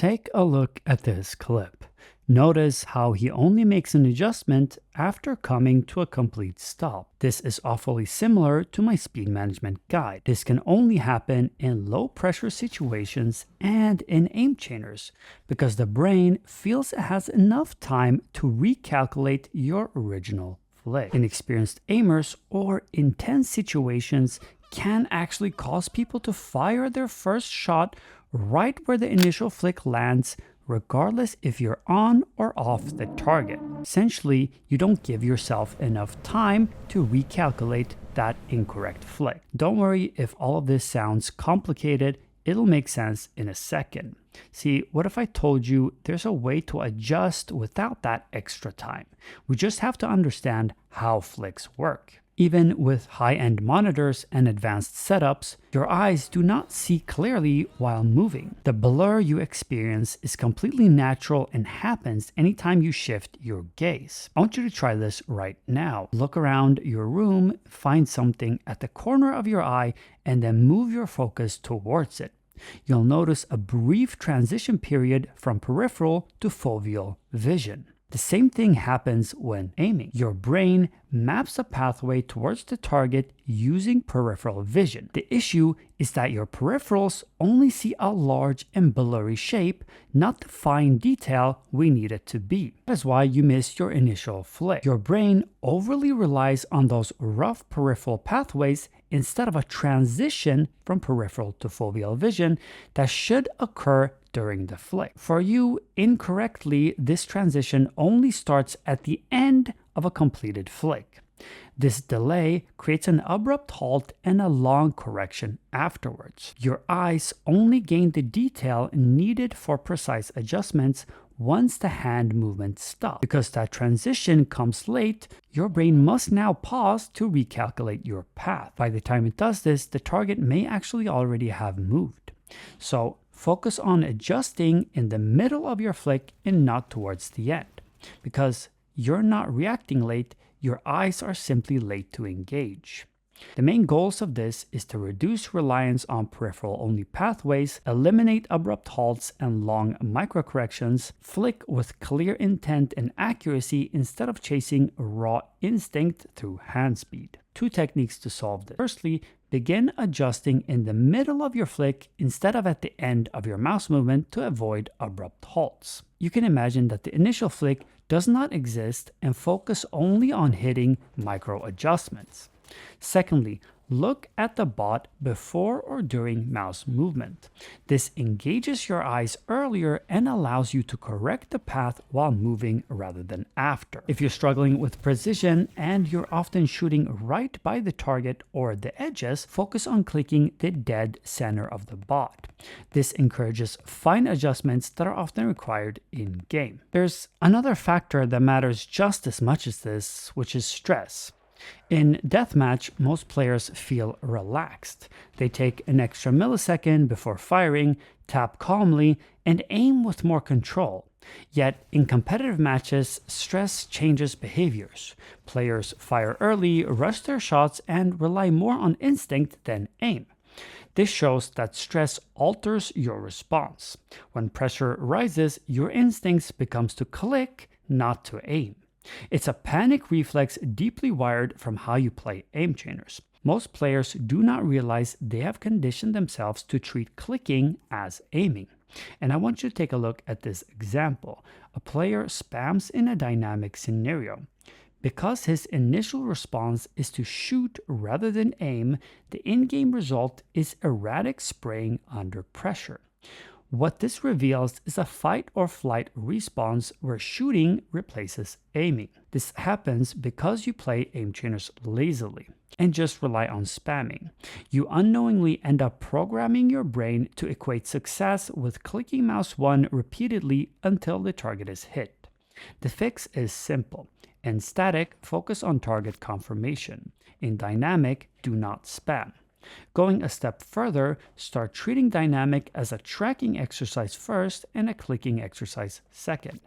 Take a look at this clip. Notice how he only makes an adjustment after coming to a complete stop. This is awfully similar to my speed management guide. This can only happen in low pressure situations and in aim chainers because the brain feels it has enough time to recalculate your original flick. Inexperienced aimers or intense situations can actually cause people to fire their first shot right where the initial flick lands, regardless if you're on or off the target. Essentially, you don't give yourself enough time to recalculate that incorrect flick. Don't worry if all of this sounds complicated, it'll make sense in a second. See, what if I told you there's a way to adjust without that extra time? We just have to understand how flicks work. Even with high-end monitors and advanced setups, your eyes do not see clearly while moving. The blur you experience is completely natural and happens anytime you shift your gaze. I want you to try this right now. Look around your room, find something at the corner of your eye, and then move your focus towards it. You'll notice a brief transition period from peripheral to foveal vision. The same thing happens when aiming. Your brain maps a pathway towards the target using peripheral vision. The issue is that your peripherals only see a large and blurry shape, not the fine detail we need it to be. That is why you miss your initial flick. Your brain overly relies on those rough peripheral pathways instead of a transition from peripheral to foveal vision that should occur during the flick. For you, incorrectly, this transition only starts at the end of a completed flick. This delay creates an abrupt halt and a long correction afterwards. Your eyes only gain the detail needed for precise adjustments once the hand movement stops. Because that transition comes late, your brain must now pause to recalculate your path. By the time it does this, the target may actually already have moved. So focus on adjusting in the middle of your flick and not towards the end. Because you're not reacting late, your eyes are simply late to engage. The main goals of this is to reduce reliance on peripheral-only pathways, eliminate abrupt halts and long microcorrections, flick with clear intent and accuracy instead of chasing raw instinct through hand speed. Two techniques to solve this. Firstly, begin adjusting in the middle of your flick instead of at the end of your mouse movement to avoid abrupt halts. You can imagine that the initial flick does not exist and focus only on hitting micro adjustments. Secondly, look at the bot before or during mouse movement. This engages your eyes earlier and allows you to correct the path while moving rather than after. If you're struggling with precision and you're often shooting right by the target or the edges, focus on clicking the dead center of the bot. This encourages fine adjustments that are often required in game. There's another factor that matters just as much as this, which is stress. In deathmatch, most players feel relaxed. They take an extra millisecond before firing, tap calmly, and aim with more control. Yet, in competitive matches, stress changes behaviors. Players fire early, rush their shots, and rely more on instinct than aim. This shows that stress alters your response. When pressure rises, your instincts becomes to click, not to aim. It's a panic reflex deeply wired from how you play aim chainers. Most players do not realize they have conditioned themselves to treat clicking as aiming. And I want you to take a look at this example. A player spams in a dynamic scenario. Because his initial response is to shoot rather than aim, the in-game result is erratic spraying under pressure. What this reveals is a fight or flight response where shooting replaces aiming. This happens because you play aim chainers lazily and just rely on spamming. You unknowingly end up programming your brain to equate success with clicking mouse 1 repeatedly until the target is hit. The fix is simple. In static, focus on target confirmation. In dynamic, do not spam. Going a step further, start treating dynamic as a tracking exercise first and a clicking exercise second.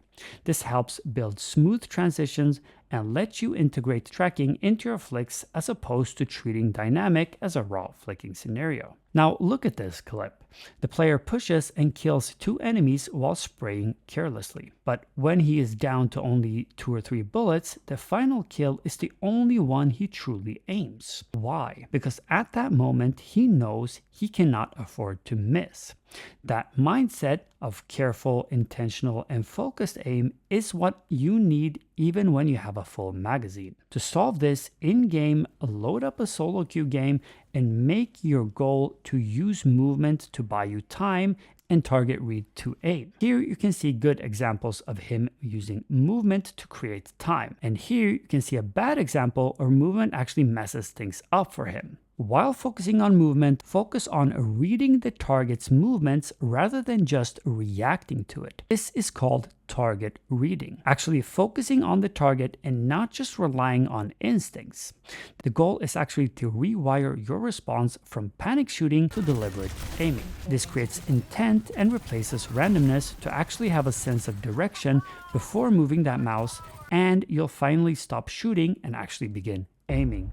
This helps build smooth transitions and lets you integrate tracking into your flicks as opposed to treating dynamic as a raw flicking scenario. Now look at this clip. The player pushes and kills 2 enemies while spraying carelessly. But when he is down to only 2 or 3 bullets, the final kill is the only one he truly aims. Why? Because at that moment he knows he cannot afford to miss. That mindset of careful, intentional, and focused aim is what you need even when you have a full magazine. To solve this, in-game, load up a solo queue game and make your goal to use movement to buy you time and target read to aim. Here you can see good examples of him using movement to create time. And here you can see a bad example where movement actually messes things up for him. While focusing on movement, focus on reading the target's movements rather than just reacting to it. This is called target reading, actually focusing on the target and not just relying on instincts. The goal is actually to rewire your response from panic shooting to deliberate aiming. This creates intent and replaces randomness to actually have a sense of direction before moving that mouse, and you'll finally stop shooting and actually begin aiming.